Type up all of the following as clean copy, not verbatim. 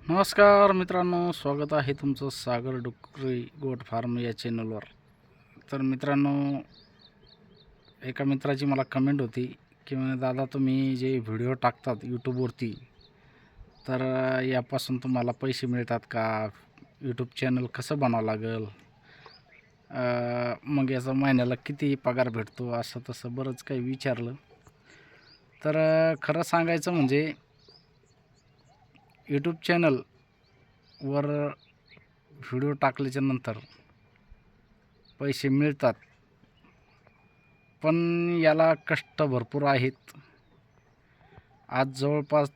नमस्कार मित्रांनो, स्वागत आहे तुमचं सागर डुकरी गोट फार्म या चॅनलवर. तर मित्रांनो, एका मित्राची मला कमेंट होती की म्हणे दादा तुम्ही जे व्हिडिओ टाकतात यूट्यूबवरती तर यापासून तुम्हाला पैसे मिळतात का? यूट्यूब चॅनल कसं बनावं लागेल, मग याचा महिन्याला किती पगार भेटतो, असं तसं बरंच काही विचारलं. तर खरं सांगायचं म्हणजे यूट्यूब चॅनलवर व्हिडिओ टाकल्याच्या नंतर पैसे मिळतात, पण याला कष्ट भरपूर आहेत. आज जवळपास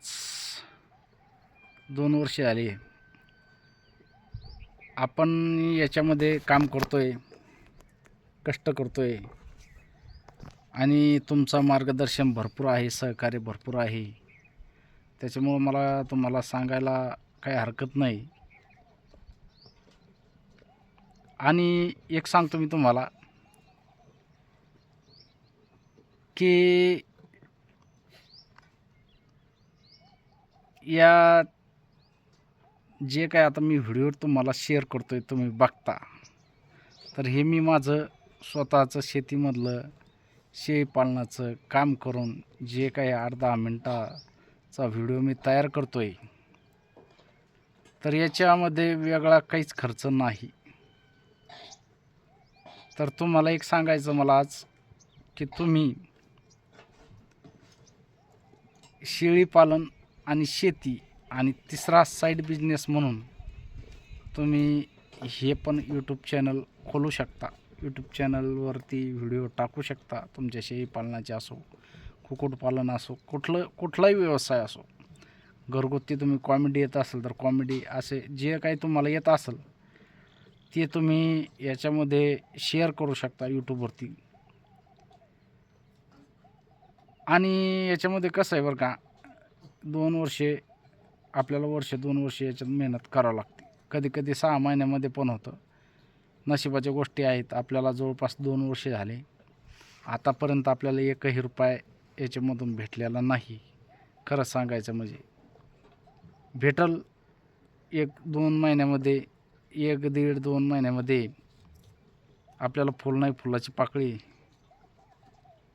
2 वर्ष झाली आपण याच्यामध्ये काम करतोय, कष्ट करतोय आणि तुमचं मार्गदर्शन भरपूर आहे, सहकार्य भरपूर आहे. त्याच्यामुळं मला तुम्हाला सांगायला काही हरकत नाही. आणि एक सांगतो मी तुम्हाला की या जे काय आता मी व्हिडिओ तुम्हाला शेअर करतोय, तुम्ही बघता, तर हे मी माझं स्वतःचं शेतीमधलं शेळीपालनाचं काम करून जे काही 8-10 मिनटाचा व्हिडिओ मी तयार करतोय, तर याच्यामध्ये वेगळा काहीच खर्च नाही. तर तुम्हाला एक सांगायचं मला आज की तुम्ही शेळीपालन आणि शेती आणि तिसरा साईड बिझनेस म्हणून तुम्ही हे पण यूट्यूब चॅनल खोलू शकता. यूट्यूब चॅनलवरती व्हिडिओ टाकू शकता. तुमच्या शेळीपालनाचे असो, कुक्कुटपालन असो, कुठलाही व्यवसाय असो, घरगुती तुम्ही कॉमेडी येत असेल तर कॉमेडी, असे जे काही तुम्हाला येत असेल ते तुम्ही याच्यामध्ये शेअर करू शकता यूट्यूबवरती. आणि याच्यामध्ये कसं आहे बरं का, 2 वर्षे आपल्याला 2 वर्ष याच्यात मेहनत करावं लागते. कधी कधी 6 महिन्यामध्ये पण होतं. नशिबाच्या गोष्टी आहेत. आपल्याला जवळपास 2 वर्ष झाले, आतापर्यंत आपल्याला एकही रुपया याच्यामधून भेटलेला नाही. खरं सांगायचं म्हणजे भेटल 1-2 महिन्यामध्ये, 1-1.5-2 महिन्यामध्ये आपल्याला फुल नाही फुलाची पाकळी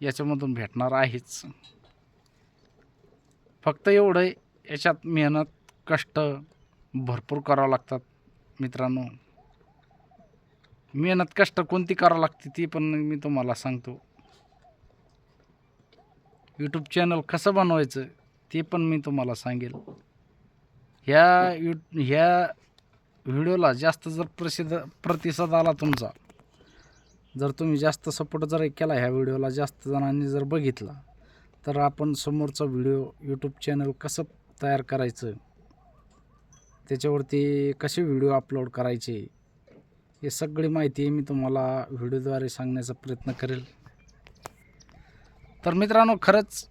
याच्यामधून भेटणार आहेच. फक्त एवढं याच्यात मेहनत, कष्ट भरपूर करावं लागतात मित्रांनो. मेहनत कष्ट कोणती करावं लागते ती पण मी तुम्हाला सांगतो. यूट्यूब चॅनल कसं बनवायचं ते पण मी तुम्हाला सांगेल. ह्या व्हिडिओला जास्त जर प्रतिसाद आला तुमचा, जर तुम्ही जास्त सपोर्ट जर केला, ह्या व्हिडिओला जास्त जणांनी जर बघितला, तर आपण समोरचा व्हिडिओ यूट्यूब चॅनल कसं तयार करायचं, त्याच्यावरती कसे व्हिडिओ अपलोड करायचे, हे सगळी माहिती मी तुम्हाला व्हिडिओद्वारे सांगण्याचा प्रयत्न करेल. तर मित्रांनो, खरंच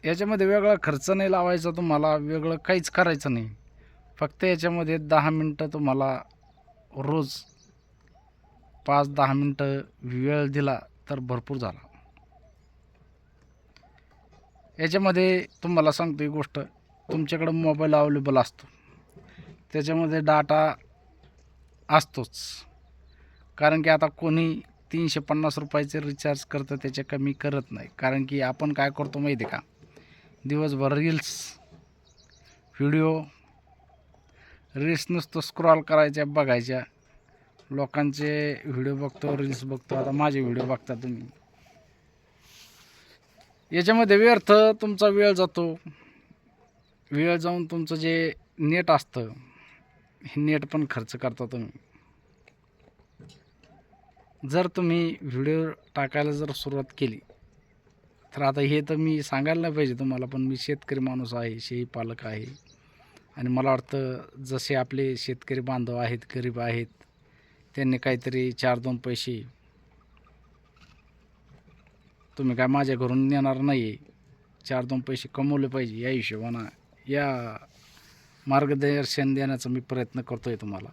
याच्यामध्ये वेगळा खर्च नाही लावायचा तुम्हाला, वेगळं काहीच करायचं नाही. फक्त याच्यामध्ये 10 मिनटं तुम्हाला रोज 5-10 मिनटं वेळ दिला तर भरपूर झाला. याच्यामध्ये तुम्हाला सांगतो एक गोष्ट, तुमच्याकडं मोबाईल अवेलेबल असतो, त्याच्यामध्ये डाटा असतोच. कारण की आता कोणी 350 रुपयाचे रिचार्ज करतं, त्याच्या कमी करत नाही. कारण की आपण काय करतो माहिती आहे का, दिवसभर रील्स नुसतं स्क्रॉल करायच्या, बघायच्या, लोकांचे व्हिडिओ बघतो, रील्स बघतो. आता माझे व्हिडिओ बघता तुम्ही, याच्यामध्ये व्यर्थ तुमचा वेळ जातो. वेळ जाऊन तुमचं जे नेट असतं, हे नेट पण खर्च करता तुम्ही. जर तुम्ही व्हिडिओ टाकायला जर सुरुवात केली, तर आता हे तर मी सांगायला नाही पाहिजे तुम्हाला, पण मी शेतकरी माणूस आहे, शेळी पालक आहे. आणि मला वाटतं जसे आपले शेतकरी बांधव आहेत, गरीब आहेत, त्यांनी काहीतरी 4-2 पैसे, तुम्ही काय माझ्या घरून नेणार नाही आहे, 4-2 पैसे कमवले पाहिजे, या हिशोबानं या मार्गदर्शन देण्याचा मी प्रयत्न करतो आहे तुम्हाला.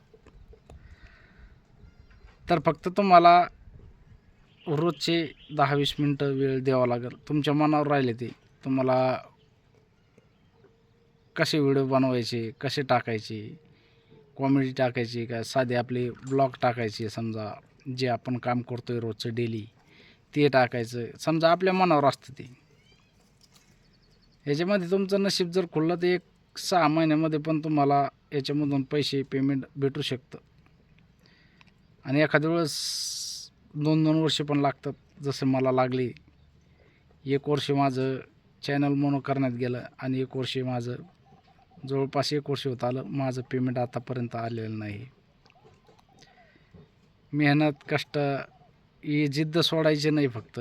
तर फक्त तुम्हाला रोजचे 10-20 मिनटं वेळ द्यावा लागेल. तुमच्या मनावर राहिले ते, तुम्हाला कसे व्हिडिओ बनवायचे, कसे टाकायचे, कॉमेडी टाकायची का साधे आपले ब्लॉग टाकायचे, समजा जे आपण काम करतो आहे रोजचं डेली ते टाकायचं, समजा आपल्या मनावर असतं ते. याच्यामध्ये तुमचं नशीब जर खुललं तर 6 महिन्यामध्ये पण तुम्हाला याच्यामधून पैसे पेमेंट भेटू शकतं. आणि एखाद्या वेळेस 2-2 वर्षे पण लागतात, जसं मला लागले. 1 वर्ष माझं चॅनल मोनो करण्यात गेलं आणि 1 वर्ष माझं जवळपास 1 वर्ष होत आलं, माझं पेमेंट आतापर्यंत आलेलं नाही. मेहनत, कष्ट ही जिद्द सोडायची नाही फक्त.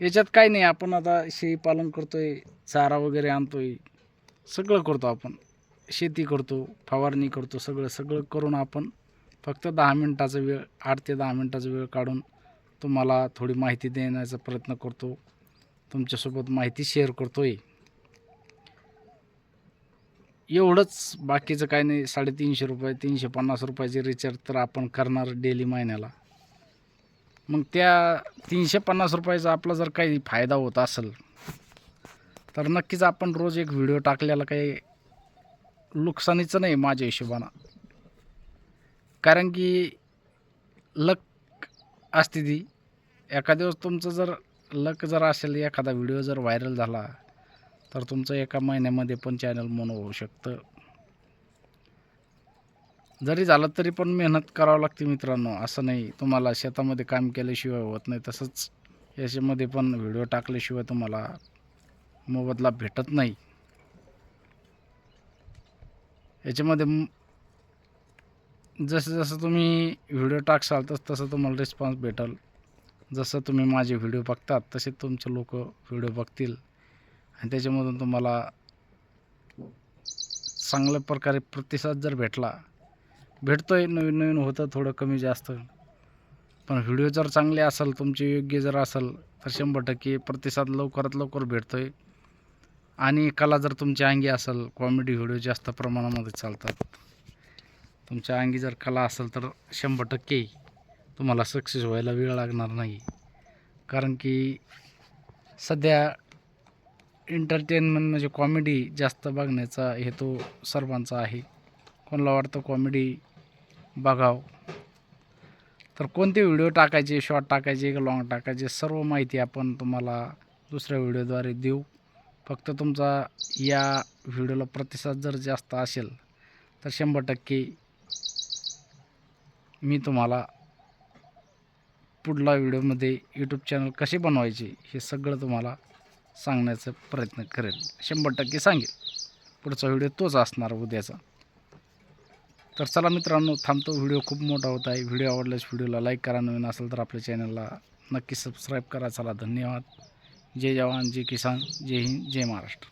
याच्यात काही नाही, आपण आता शेळीपालन करतोय, चारा वगैरे आणतोय, सगळं करतो आपण, शेती करतो, फवारणी करतो, सगळं करून आपण फक्त 10 मिनटाचा वेळ, 8 ते 10 मिनटाचा वेळ काढून तुम्हाला थोडी माहिती देण्याचा प्रयत्न करतो, तुमच्यासोबत माहिती शेअर करतोय. एवढंच, बाकीचं काही नाही. 350 रुपये, 350 रुपयाचे रिचार्ज तर आपण करणार डेली महिन्याला. मग त्या 350 रुपयाचा आपला जर काही फायदा होत असेल तर नक्कीच आपण रोज एक व्हिडिओ टाकलेला काही नुकसानीचं नाही माझ्या हिशोबानं. कारण की लक असते ती. एखाद्या दिवस तुमचं जर लक जर असेल, एखादा व्हिडिओ जर व्हायरल झाला तर तुमचं एका महिन्यामध्ये पण चॅनल मोनो होऊ शकतं. जरी झालं तरी पण मेहनत करावं लागते मित्रांनो. असं नाही तुम्हाला शेतामध्ये काम केल्याशिवाय होत नाही, तसंच याच्यामध्ये पण व्हिडिओ टाकल्याशिवाय तुम्हाला मोबदला भेटत नाही. याच्यामध्ये जसं तुम्ही व्हिडिओ टाकसाल तसं तुम्हाला रिस्पॉन्स भेटेल. जसं तुम्ही माझे व्हिडिओ बघतात तसे तुमचे लोक व्हिडिओ बघतील आणि त्याच्यामधून तुम्हाला चांगल्या प्रकारे प्रतिसाद जर भेटतोय, नवीन होतं, थोडं कमी जास्त, पण व्हिडिओ जर चांगले असेल, तुमचे योग्य जर असेल तर 100% प्रतिसाद लवकरात लवकर भेटतोय. आणि कला जर तुमच्या अंगी असेल, कॉमेडी व्हिडिओ जास्त प्रमाणामध्ये चालतात, तुमच्या अंगी जर कला असेल तर 100% तुम्हाला सक्सेस व्हायला वेळ लागणार नाही. कारण की सध्या एंटरटेनमेंट म्हणजे कॉमेडी जास्त बघण्याचा हेतू सर्वांचा आहे. कोणाला वाटतं कॉमेडी बघावं, तर कोणते व्हिडिओ टाकायचे, शॉर्ट टाकायचे का लाँग टाकायचे, सर्व माहिती आपण तुम्हाला दुसऱ्या व्हिडिओद्वारे देऊ. फक्त तुमचा या व्हिडिओला प्रतिसाद जर जास्त असेल तर 100% मी तुम्हाला पुढल्या व्हिडिओमध्ये यूट्यूब चॅनल कसे बनवायचे हे सगळं तुम्हाला सांगण्याचा प्रयत्न करेल. 100% सांगेल. पुढचा व्हिडिओ तोच असणार उद्याचा. तर चला मित्रांनो, थांबतो. व्हिडिओ खूप मोठा होत आहे. व्हिडिओ आवडल्यास व्हिडिओला लाईक करा, नवीन असेल तर आपल्या चॅनलला नक्की सबस्क्राईब करा. चला, धन्यवाद. जय जवान, जय किसान, जय हिंद, जय महाराष्ट्र.